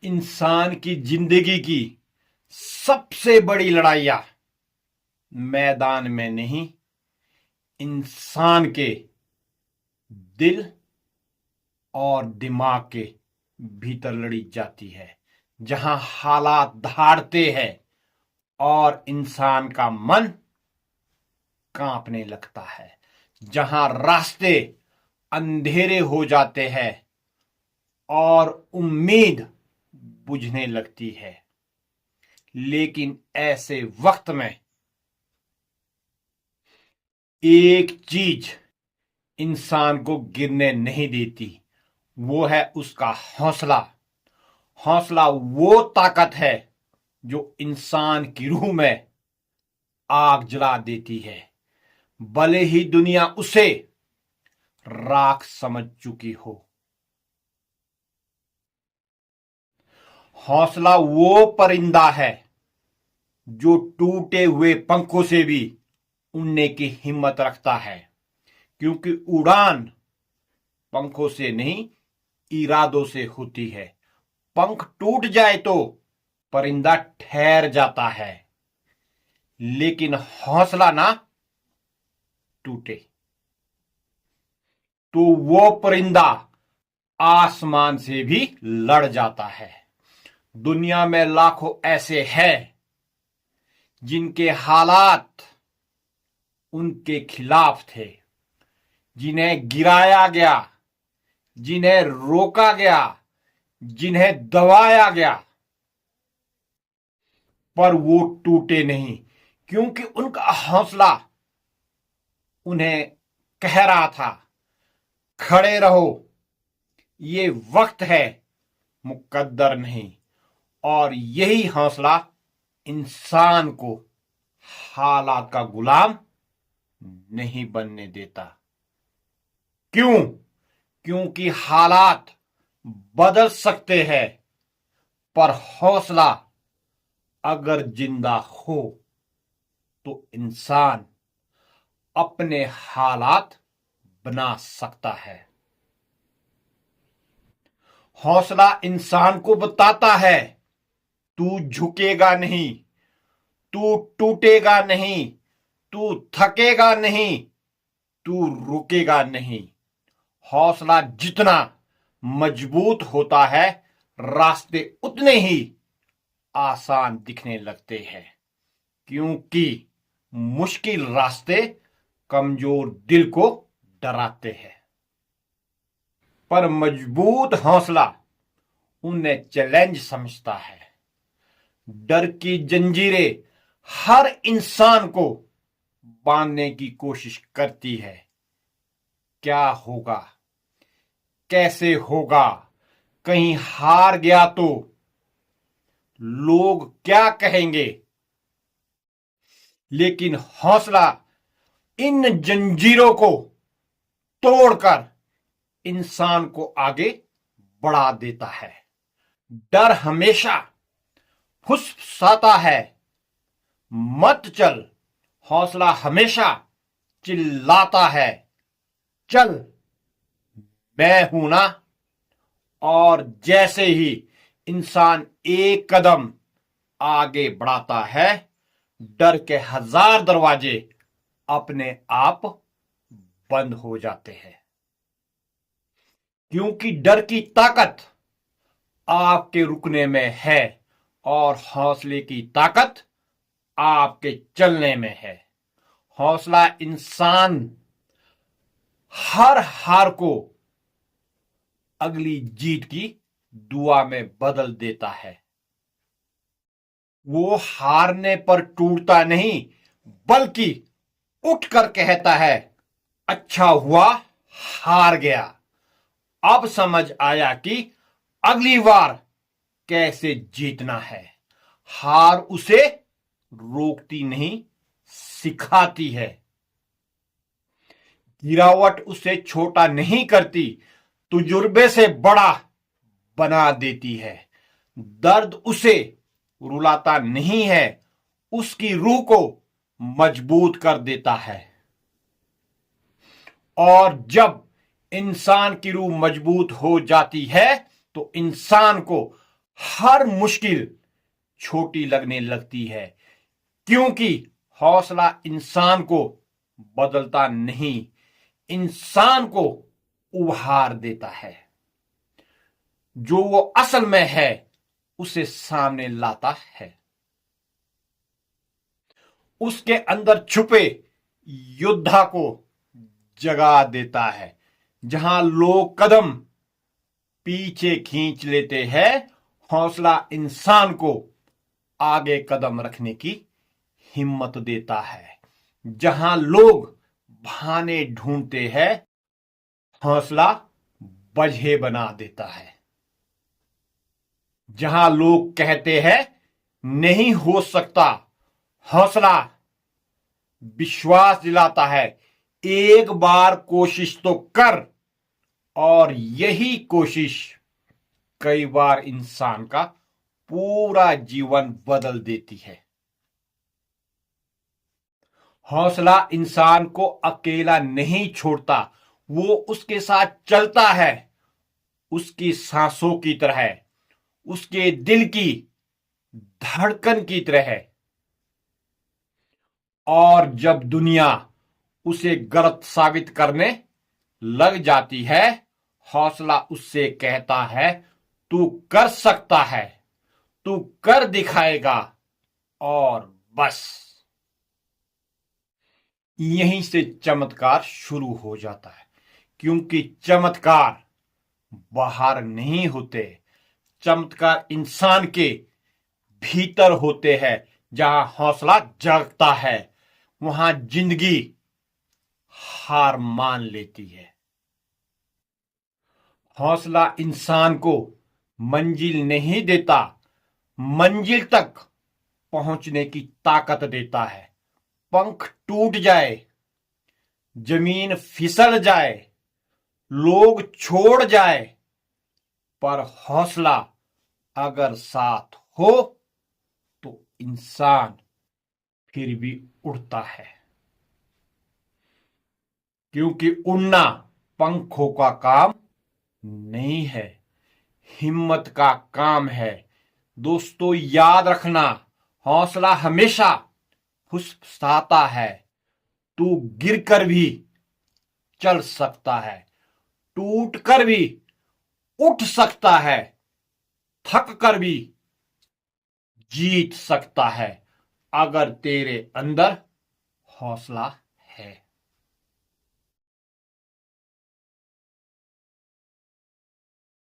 इंसान की जिंदगी की सबसे बड़ी लड़ाइयां मैदान में नहीं, इंसान के दिल और दिमाग के भीतर लड़ी जाती है। जहां हालात दहाड़ते हैं और इंसान का मन कांपने लगता है, जहां रास्ते अंधेरे हो जाते हैं और उम्मीद बुझने लगती है। लेकिन ऐसे वक्त में एक चीज इंसान को गिरने नहीं देती, वो है उसका हौसला। हौसला वो ताकत है जो इंसान की रूह में आग जला देती है, भले ही दुनिया उसे राख समझ चुकी हो। हौसला वो परिंदा है जो टूटे हुए पंखों से भी उड़ने की हिम्मत रखता है, क्योंकि उड़ान पंखों से नहीं, इरादों से होती है। पंख टूट जाए तो परिंदा ठहर जाता है, लेकिन हौसला ना टूटे तो वो परिंदा आसमान से भी लड़ जाता है। दुनिया में लाखों ऐसे हैं जिनके हालात उनके खिलाफ थे, जिन्हें गिराया गया, जिन्हें रोका गया, जिन्हें दबाया गया, पर वो टूटे नहीं, क्योंकि उनका हौसला उन्हें कह रहा था, खड़े रहो, ये वक्त है, मुकद्दर नहीं। और यही हौसला इंसान को हालात का गुलाम नहीं बनने देता। क्यों? क्योंकि हालात बदल सकते हैं, पर हौसला अगर जिंदा हो तो इंसान अपने हालात बना सकता है। हौसला इंसान को बताता है, तू झुकेगा नहीं, तू टूटेगा नहीं, तू थकेगा नहीं, तू रुकेगा नहीं। हौसला जितना मजबूत होता है, रास्ते उतने ही आसान दिखने लगते हैं, क्योंकि मुश्किल रास्ते कमजोर दिल को डराते हैं, पर मजबूत हौसला उन्हें चैलेंज समझता है। डर की जंजीरें हर इंसान को बांधने की कोशिश करती है। क्या होगा, कैसे होगा, कहीं हार गया तो लोग क्या कहेंगे। लेकिन हौसला इन जंजीरों को तोड़कर इंसान को आगे बढ़ा देता है। डर हमेशा फुसफुसाता है, मत चल। हौसला हमेशा चिल्लाता है, चल, मैं हूं ना। और जैसे ही इंसान एक कदम आगे बढ़ाता है, डर के 1000 दरवाजे अपने आप बंद हो जाते हैं, क्योंकि डर की ताकत आपके रुकने में है और हौसले की ताकत आपके चलने में है। हौसला इंसान हर हार को अगली जीत की दुआ में बदल देता है। वो हारने पर टूटता नहीं, बल्कि उठकर कहता है, अच्छा हुआ हार गया, अब समझ आया कि अगली बार कैसे जीतना है। हार उसे रोकती नहीं, सिखाती है। गिरावट उसे छोटा नहीं करती, तजुर्बे से बड़ा बना देती है। दर्द उसे रुलाता नहीं है, उसकी रूह को मजबूत कर देता है। और जब इंसान की रूह मजबूत हो जाती है तो इंसान को हर मुश्किल छोटी लगने लगती है, क्योंकि हौसला इंसान को बदलता नहीं, इंसान को उभार देता है। जो वो असल में है उसे सामने लाता है, उसके अंदर छुपे योद्धा को जगा देता है। जहां लोग कदम पीछे खींच लेते हैं, हौसला इंसान को आगे कदम रखने की हिम्मत देता है। जहां लोग बहाने ढूंढते हैं, हौसला वजह बना देता है। जहां लोग कहते हैं नहीं हो सकता, हौसला विश्वास दिलाता है, एक बार कोशिश तो कर। और यही कोशिश कई बार इंसान का पूरा जीवन बदल देती है। हौसला इंसान को अकेला नहीं छोड़ता, वो उसके साथ चलता है, उसकी सांसों की तरह, उसके दिल की धड़कन की तरह है। और जब दुनिया उसे गलत साबित करने लग जाती है, हौसला उससे कहता है तू कर सकता है, तू कर दिखाएगा। और बस यहीं से चमत्कार शुरू हो जाता है, क्योंकि चमत्कार बाहर नहीं होते, चमत्कार इंसान के भीतर होते हैं। जहां हौसला जागता है, वहां जिंदगी हार मान लेती है। हौसला इंसान को मंजिल नहीं देता, मंजिल तक पहुंचने की ताकत देता है। पंख टूट जाए, जमीन फिसल जाए, लोग छोड़ जाए, पर हौसला अगर साथ हो तो इंसान फिर भी उड़ता है। क्योंकि उड़ना पंखों का काम नहीं है, हिम्मत का काम है। दोस्तों, याद रखना, हौसला हमेशा फुसफुसाता है। तू गिरकर भी चल सकता है, टूट कर भी उठ सकता है, थक कर भी जीत सकता है, अगर तेरे अंदर हौसला